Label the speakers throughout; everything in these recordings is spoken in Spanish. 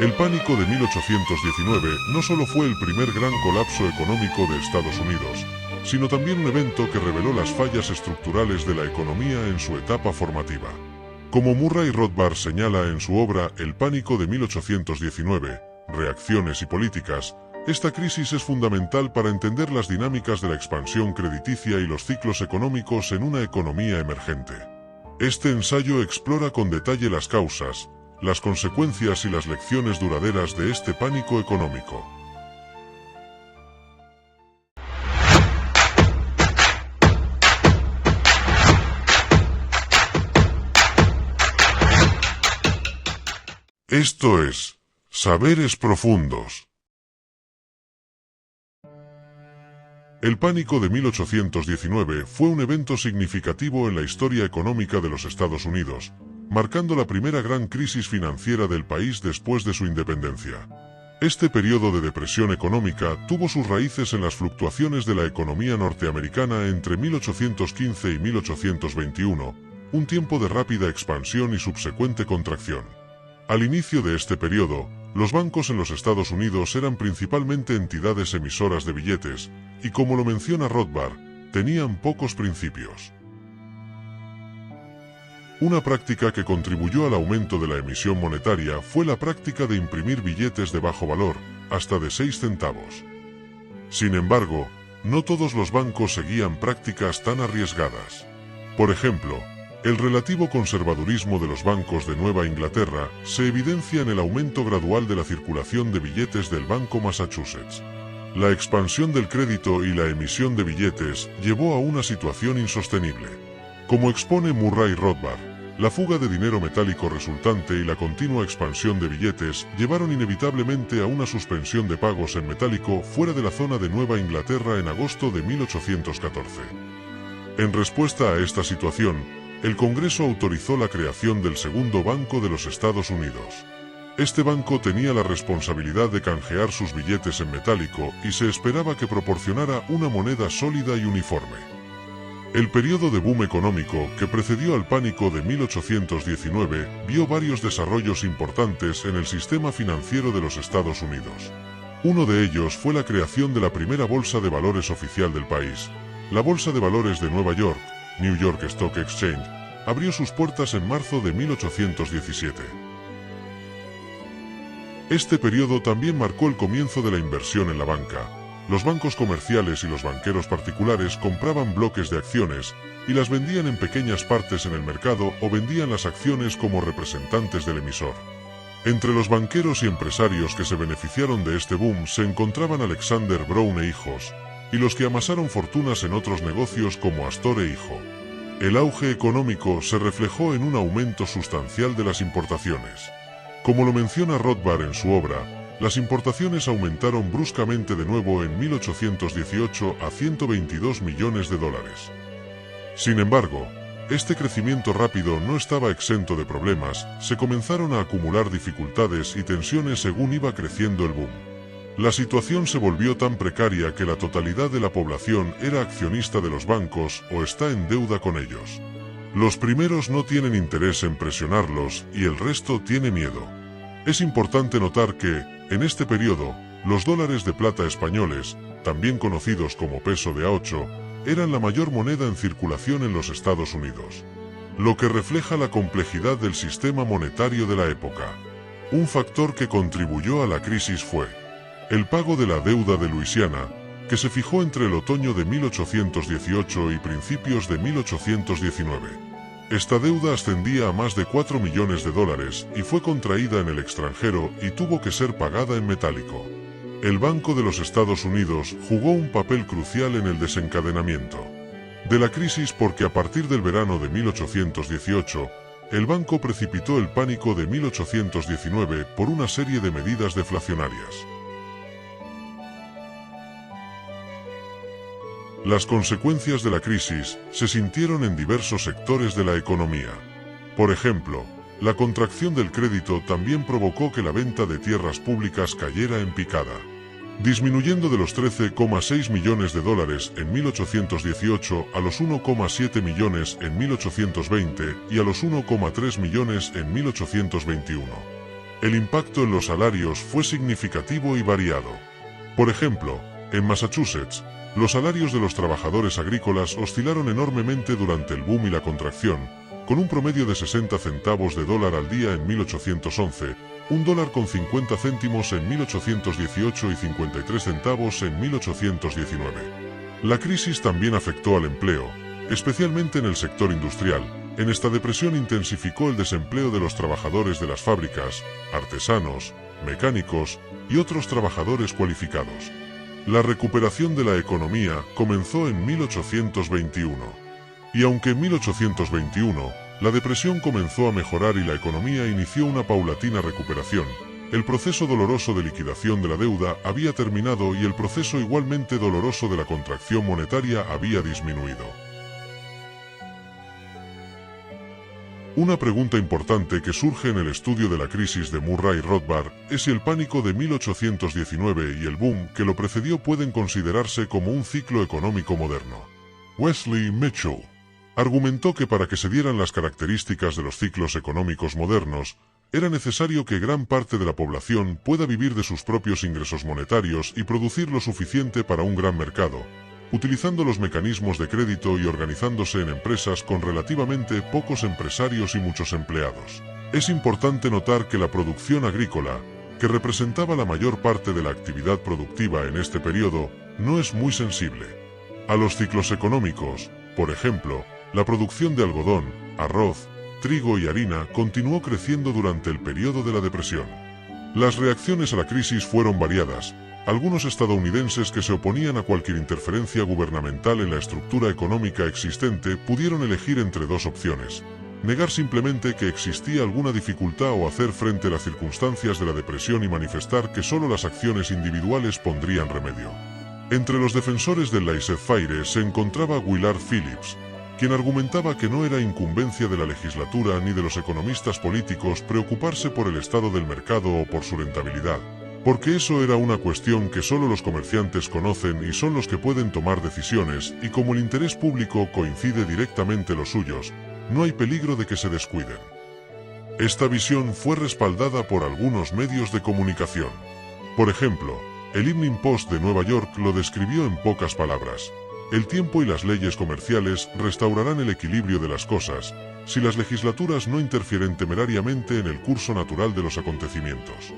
Speaker 1: El pánico de 1819 no solo fue el primer gran colapso económico de Estados Unidos, sino también un evento que reveló las fallas estructurales de la economía en su etapa formativa. Como Murray Rothbard señala en su obra El pánico de 1819, Reacciones y políticas, esta crisis es fundamental para entender las dinámicas de la expansión crediticia y los ciclos económicos en una economía emergente. Este ensayo explora con detalle las causas, las consecuencias y las lecciones duraderas de este pánico económico. Esto es Saberes Profundos. El pánico de 1819 fue un evento significativo en la historia económica de los Estados Unidos, marcando la primera gran crisis financiera del país después de su independencia. Este periodo de depresión económica tuvo sus raíces en las fluctuaciones de la economía norteamericana entre 1815 y 1821, un tiempo de rápida expansión y subsecuente contracción. Al inicio de este periodo, los bancos en los Estados Unidos eran principalmente entidades emisoras de billetes, y como lo menciona Rothbard, tenían pocos principios. Una práctica que contribuyó al aumento de la emisión monetaria fue la práctica de imprimir billetes de bajo valor, hasta de 6 centavos. Sin embargo, no todos los bancos seguían prácticas tan arriesgadas. Por ejemplo, el relativo conservadurismo de los bancos de Nueva Inglaterra se evidencia en el aumento gradual de la circulación de billetes del Banco Massachusetts. La expansión del crédito y la emisión de billetes llevó a una situación insostenible. Como expone Murray Rothbard, la fuga de dinero metálico resultante y la continua expansión de billetes llevaron inevitablemente a una suspensión de pagos en metálico fuera de la zona de Nueva Inglaterra en agosto de 1814. En respuesta a esta situación, el Congreso autorizó la creación del segundo Banco de los Estados Unidos. Este banco tenía la responsabilidad de canjear sus billetes en metálico y se esperaba que proporcionara una moneda sólida y uniforme. El periodo de boom económico que precedió al pánico de 1819 vio varios desarrollos importantes en el sistema financiero de los Estados Unidos. Uno de ellos fue la creación de la primera bolsa de valores oficial del país. La Bolsa de Valores de Nueva York, New York Stock Exchange, abrió sus puertas en marzo de 1817. Este periodo también marcó el comienzo de la inversión en la banca. Los bancos comerciales y los banqueros particulares compraban bloques de acciones y las vendían en pequeñas partes en el mercado o vendían las acciones como representantes del emisor. Entre los banqueros y empresarios que se beneficiaron de este boom se encontraban Alexander Brown e hijos, y los que amasaron fortunas en otros negocios como Astor e hijo. El auge económico se reflejó en un aumento sustancial de las importaciones. Como lo menciona Rothbard en su obra, las importaciones aumentaron bruscamente de nuevo en 1818 a $122 millones. Sin embargo, este crecimiento rápido no estaba exento de problemas, se comenzaron a acumular dificultades y tensiones según iba creciendo el boom. La situación se volvió tan precaria que la totalidad de la población era accionista de los bancos o está en deuda con ellos. Los primeros no tienen interés en presionarlos y el resto tiene miedo. Es importante notar que, en este periodo, los dólares de plata españoles, también conocidos como peso de A8, eran la mayor moneda en circulación en los Estados Unidos, lo que refleja la complejidad del sistema monetario de la época. Un factor que contribuyó a la crisis fue el pago de la deuda de Luisiana, que se fijó entre el otoño de 1818 y principios de 1819. Esta deuda ascendía a más de $4 millones y fue contraída en el extranjero y tuvo que ser pagada en metálico. El Banco de los Estados Unidos jugó un papel crucial en el desencadenamiento de la crisis porque a partir del verano de 1818, el banco precipitó el pánico de 1819 por una serie de medidas deflacionarias. Las consecuencias de la crisis se sintieron en diversos sectores de la economía. Por ejemplo, la contracción del crédito también provocó que la venta de tierras públicas cayera en picada, disminuyendo de los $13,6 millones en 1818 a los 1,7 millones en 1820 y a los 1,3 millones en 1821. El impacto en los salarios fue significativo y variado. Por ejemplo, en Massachusetts, los salarios de los trabajadores agrícolas oscilaron enormemente durante el boom y la contracción, con un promedio de 60 centavos de dólar al día en 1811, $1.50 en 1818 y 53 centavos en 1819. La crisis también afectó al empleo, especialmente en el sector industrial. En esta depresión intensificó el desempleo de los trabajadores de las fábricas, artesanos, mecánicos y otros trabajadores cualificados. La recuperación de la economía comenzó en 1821. Y aunque en 1821, la depresión comenzó a mejorar y la economía inició una paulatina recuperación, el proceso doloroso de liquidación de la deuda había terminado y el proceso igualmente doloroso de la contracción monetaria había disminuido. Una pregunta importante que surge en el estudio de la crisis de Murray-Rothbard es si el pánico de 1819 y el boom que lo precedió pueden considerarse como un ciclo económico moderno. Wesley Mitchell argumentó que para que se dieran las características de los ciclos económicos modernos, era necesario que gran parte de la población pueda vivir de sus propios ingresos monetarios y producir lo suficiente para un gran mercado, utilizando los mecanismos de crédito y organizándose en empresas con relativamente pocos empresarios y muchos empleados. Es importante notar que la producción agrícola, que representaba la mayor parte de la actividad productiva en este periodo, no es muy sensible a los ciclos económicos. Por ejemplo, la producción de algodón, arroz, trigo y harina continuó creciendo durante el periodo de la depresión. Las reacciones a la crisis fueron variadas. Algunos estadounidenses que se oponían a cualquier interferencia gubernamental en la estructura económica existente pudieron elegir entre dos opciones: negar simplemente que existía alguna dificultad o hacer frente a las circunstancias de la depresión y manifestar que solo las acciones individuales pondrían remedio. Entre los defensores del laissez-faire se encontraba Willard Phillips, quien argumentaba que no era incumbencia de la legislatura ni de los economistas políticos preocuparse por el estado del mercado o por su rentabilidad, porque eso era una cuestión que solo los comerciantes conocen y son los que pueden tomar decisiones, y como el interés público coincide directamente los suyos, no hay peligro de que se descuiden. Esta visión fue respaldada por algunos medios de comunicación. Por ejemplo, el Evening Post de Nueva York lo describió en pocas palabras: el tiempo y las leyes comerciales restaurarán el equilibrio de las cosas, si las legislaturas no interfieren temerariamente en el curso natural de los acontecimientos.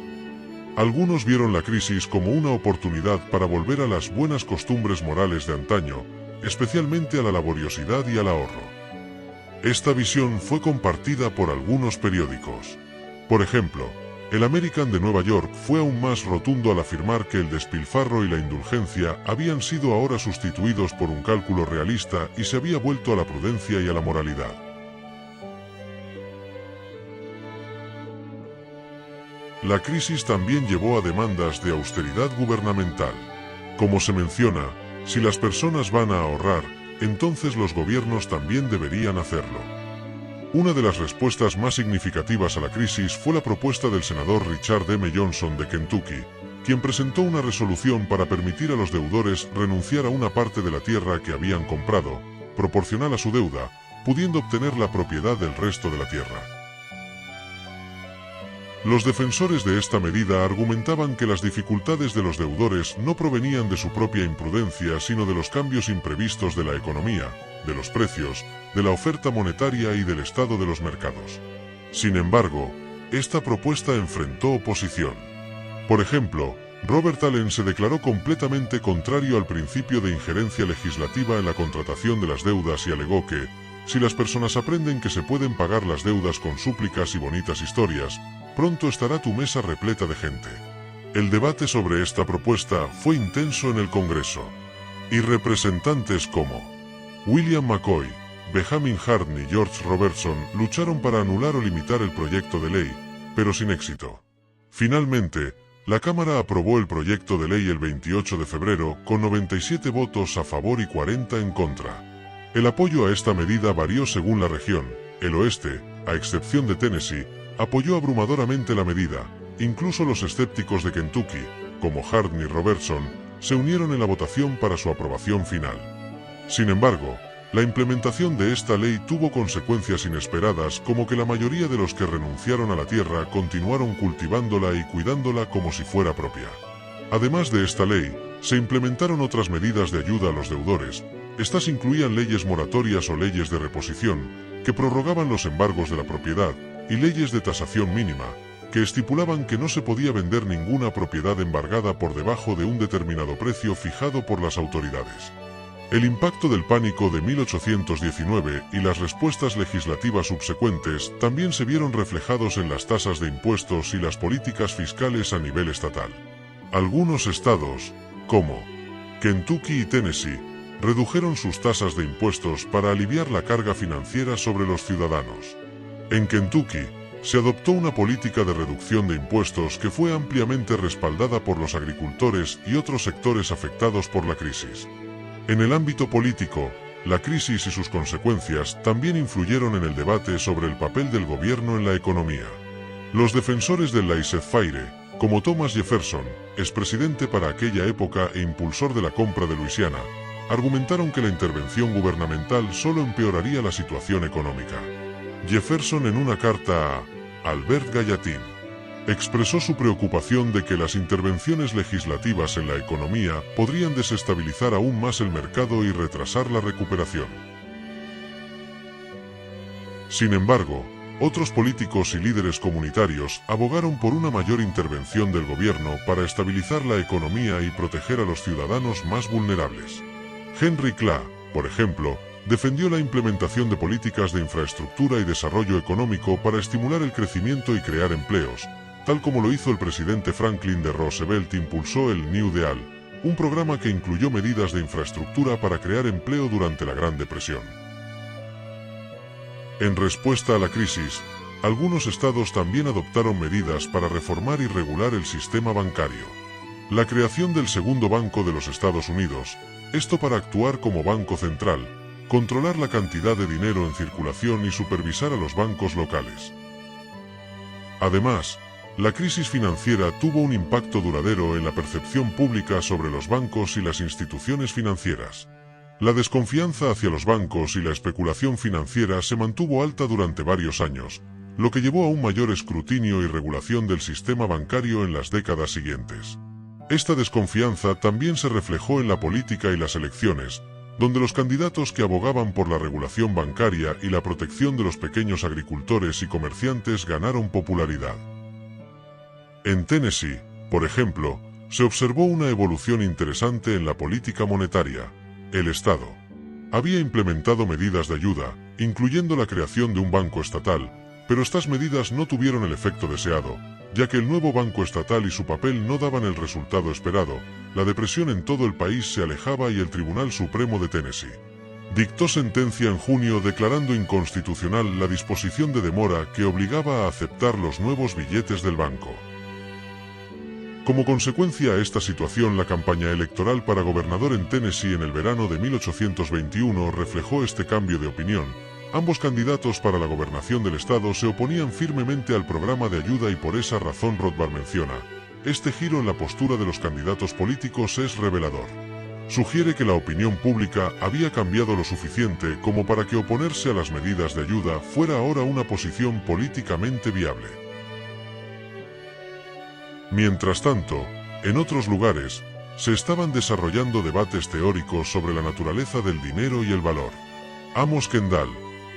Speaker 1: Algunos vieron la crisis como una oportunidad para volver a las buenas costumbres morales de antaño, especialmente a la laboriosidad y al ahorro. Esta visión fue compartida por algunos periódicos. Por ejemplo, el American de Nueva York fue aún más rotundo al afirmar que el despilfarro y la indulgencia habían sido ahora sustituidos por un cálculo realista y se había vuelto a la prudencia y a la moralidad. La crisis también llevó a demandas de austeridad gubernamental. Como se menciona, si las personas van a ahorrar, entonces los gobiernos también deberían hacerlo. Una de las respuestas más significativas a la crisis fue la propuesta del senador Richard M. Johnson de Kentucky, quien presentó una resolución para permitir a los deudores renunciar a una parte de la tierra que habían comprado, proporcional a su deuda, pudiendo obtener la propiedad del resto de la tierra. Los defensores de esta medida argumentaban que las dificultades de los deudores no provenían de su propia imprudencia, sino de los cambios imprevistos de la economía, de los precios, de la oferta monetaria y del estado de los mercados. Sin embargo, esta propuesta enfrentó oposición. Por ejemplo, Robert Allen se declaró completamente contrario al principio de injerencia legislativa en la contratación de las deudas y alegó que, si las personas aprenden que se pueden pagar las deudas con súplicas y bonitas historias, pronto estará tu mesa repleta de gente. El debate sobre esta propuesta fue intenso en el Congreso, y representantes como William McCoy, Benjamin Harden y George Robertson lucharon para anular o limitar el proyecto de ley, pero sin éxito. Finalmente, la Cámara aprobó el proyecto de ley el 28 de febrero con 97 votos a favor y 40 en contra. El apoyo a esta medida varió según la región. El oeste, a excepción de Tennessee, apoyó abrumadoramente la medida. Incluso los escépticos de Kentucky, como Harden y Robertson, se unieron en la votación para su aprobación final. Sin embargo, La implementación de esta ley tuvo consecuencias inesperadas, como que la mayoría de los que renunciaron a la tierra continuaron cultivándola y cuidándola como si fuera propia. Además de esta ley, se implementaron otras medidas de ayuda a los deudores. Estas incluían leyes moratorias o leyes de reposición, que prorrogaban los embargos de la propiedad, y leyes de tasación mínima, que estipulaban que no se podía vender ninguna propiedad embargada por debajo de un determinado precio fijado por las autoridades. El impacto del pánico de 1819 y las respuestas legislativas subsecuentes también se vieron reflejados en las tasas de impuestos y las políticas fiscales a nivel estatal. Algunos estados, como Kentucky y Tennessee, redujeron sus tasas de impuestos para aliviar la carga financiera sobre los ciudadanos. En Kentucky, se adoptó una política de reducción de impuestos que fue ampliamente respaldada por los agricultores y otros sectores afectados por la crisis. En el ámbito político, la crisis y sus consecuencias también influyeron en el debate sobre el papel del gobierno en la economía. Los defensores del laissez-faire, como Thomas Jefferson, expresidente para aquella época e impulsor de la compra de Luisiana, argumentaron que la intervención gubernamental solo empeoraría la situación económica. Jefferson, en una carta a Albert Gallatin, expresó su preocupación de que las intervenciones legislativas en la economía podrían desestabilizar aún más el mercado y retrasar la recuperación. Sin embargo, otros políticos y líderes comunitarios abogaron por una mayor intervención del gobierno para estabilizar la economía y proteger a los ciudadanos más vulnerables. Henry Clay, por ejemplo, defendió la implementación de políticas de infraestructura y desarrollo económico para estimular el crecimiento y crear empleos, tal como lo hizo el presidente Franklin D. Roosevelt. Impulsó el New Deal, un programa que incluyó medidas de infraestructura para crear empleo durante la Gran Depresión. En respuesta a la crisis, algunos estados también adoptaron medidas para reformar y regular el sistema bancario. La creación del segundo Banco de los Estados Unidos, esto para actuar como banco central, controlar la cantidad de dinero en circulación y supervisar a los bancos locales. Además, la crisis financiera tuvo un impacto duradero en la percepción pública sobre los bancos y las instituciones financieras. La desconfianza hacia los bancos y la especulación financiera se mantuvo alta durante varios años, lo que llevó a un mayor escrutinio y regulación del sistema bancario en las décadas siguientes. Esta desconfianza también se reflejó en la política y las elecciones, donde los candidatos que abogaban por la regulación bancaria y la protección de los pequeños agricultores y comerciantes ganaron popularidad. En Tennessee, por ejemplo, se observó una evolución interesante en la política monetaria. El Estado había implementado medidas de ayuda, incluyendo la creación de un banco estatal, pero estas medidas no tuvieron el efecto deseado, ya que el nuevo banco estatal y su papel no daban el resultado esperado. La depresión en todo el país se alejaba y el Tribunal Supremo de Tennessee dictó sentencia en junio declarando inconstitucional la disposición de demora que obligaba a aceptar los nuevos billetes del banco. Como consecuencia a esta situación, la campaña electoral para gobernador en Tennessee en el verano de 1821 reflejó este cambio de opinión. Ambos candidatos para la gobernación del estado se oponían firmemente al programa de ayuda y por esa razón Rothbard menciona: este giro en la postura de los candidatos políticos es revelador. Sugiere que la opinión pública había cambiado lo suficiente como para que oponerse a las medidas de ayuda fuera ahora una posición políticamente viable. Mientras tanto, en otros lugares, se estaban desarrollando debates teóricos sobre la naturaleza del dinero y el valor. Amos Kendall,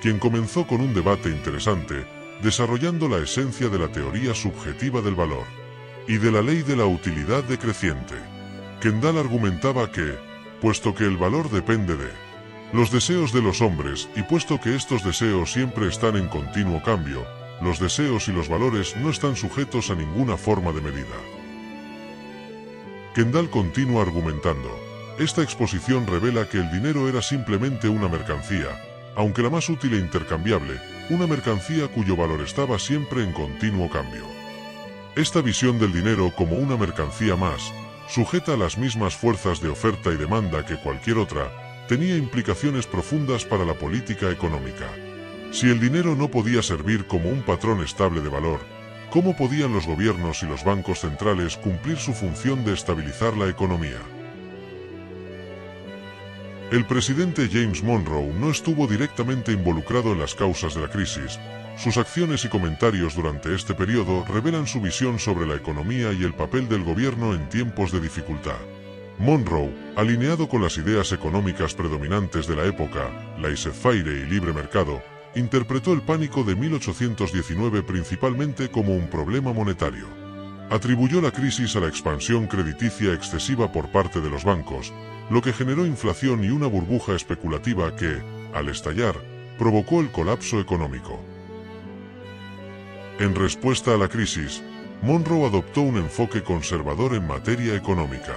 Speaker 1: quien comenzó con un debate interesante, desarrollando la esencia de la teoría subjetiva del valor y de la ley de la utilidad decreciente. Kendall argumentaba que, puesto que el valor depende de los deseos de los hombres y puesto que estos deseos siempre están en continuo cambio, los deseos y los valores no están sujetos a ninguna forma de medida. Kendall continúa argumentando: esta exposición revela que el dinero era simplemente una mercancía, aunque la más útil e intercambiable, una mercancía cuyo valor estaba siempre en continuo cambio. Esta visión del dinero como una mercancía más, sujeta a las mismas fuerzas de oferta y demanda que cualquier otra, tenía implicaciones profundas para la política económica. Si el dinero no podía servir como un patrón estable de valor, ¿cómo podían los gobiernos y los bancos centrales cumplir su función de estabilizar la economía? El presidente James Monroe no estuvo directamente involucrado en las causas de la crisis. Sus acciones y comentarios durante este periodo revelan su visión sobre la economía y el papel del gobierno en tiempos de dificultad. Monroe, alineado con las ideas económicas predominantes de la época, laissez-faire y libre mercado, interpretó el pánico de 1819 principalmente como un problema monetario. Atribuyó la crisis a la expansión crediticia excesiva por parte de los bancos, lo que generó inflación y una burbuja especulativa que, al estallar, provocó el colapso económico. En respuesta a la crisis, Monroe adoptó un enfoque conservador en materia económica.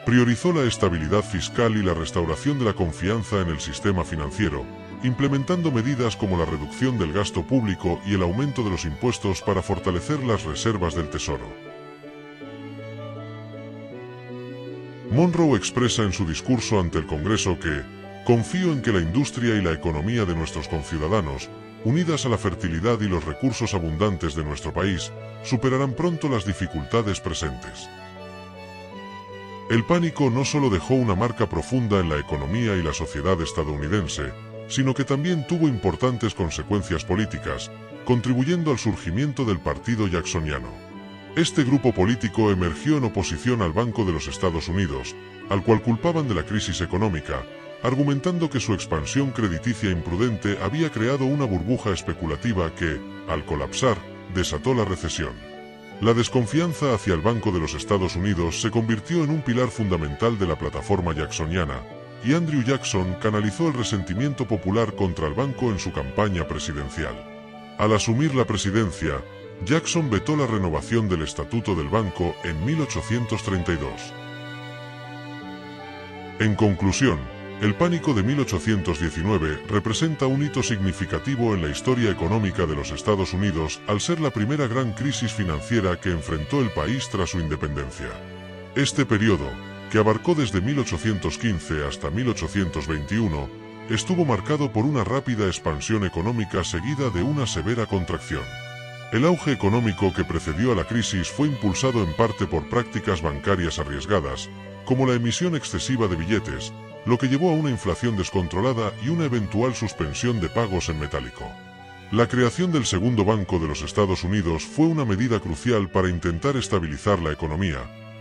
Speaker 1: Priorizó la estabilidad fiscal y la restauración de la confianza en el sistema financiero, implementando medidas como la reducción del gasto público y el aumento de los impuestos para fortalecer las reservas del tesoro. Monroe expresa en su discurso ante el Congreso que «confío en que la industria y la economía de nuestros conciudadanos, unidas a la fertilidad y los recursos abundantes de nuestro país, superarán pronto las dificultades presentes». El pánico no solo dejó una marca profunda en la economía y la sociedad estadounidense, sino que también tuvo importantes consecuencias políticas, contribuyendo al surgimiento del Partido Jacksoniano. Este grupo político emergió en oposición al Banco de los Estados Unidos, al cual culpaban de la crisis económica, argumentando que su expansión crediticia imprudente había creado una burbuja especulativa que, al colapsar, desató la recesión. La desconfianza hacia el Banco de los Estados Unidos se convirtió en un pilar fundamental de la plataforma jacksoniana, y Andrew Jackson canalizó el resentimiento popular contra el banco en su campaña presidencial. Al asumir la presidencia, Jackson vetó la renovación del Estatuto del Banco en 1832. En conclusión, el pánico de 1819 representa un hito significativo en la historia económica de los Estados Unidos al ser la primera gran crisis financiera que enfrentó el país tras su independencia. Este periodo, que abarcó desde 1815 hasta 1821, estuvo marcado por una rápida expansión económica seguida de una severa contracción. El auge económico que precedió a la crisis fue impulsado en parte por prácticas bancarias arriesgadas, como la emisión excesiva de billetes, lo que llevó a una inflación descontrolada y una eventual suspensión de pagos en metálico. La creación del segundo Banco de los Estados Unidos fue una medida crucial para intentar estabilizar la economía,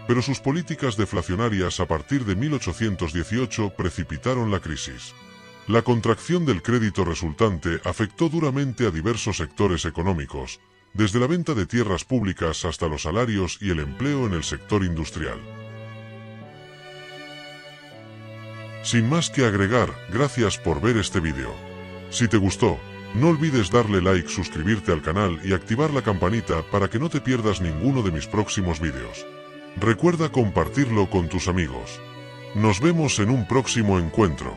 Speaker 1: pero sus políticas deflacionarias a partir de 1818 precipitaron la crisis. La contracción del crédito resultante afectó duramente a diversos sectores económicos, desde la venta de tierras públicas hasta los salarios y el empleo en el sector industrial. Sin más que agregar, gracias por ver este vídeo. Si te gustó, no olvides darle like, suscribirte al canal y activar la campanita para que no te pierdas ninguno de mis próximos vídeos. Recuerda compartirlo con tus amigos. Nos vemos en un próximo encuentro.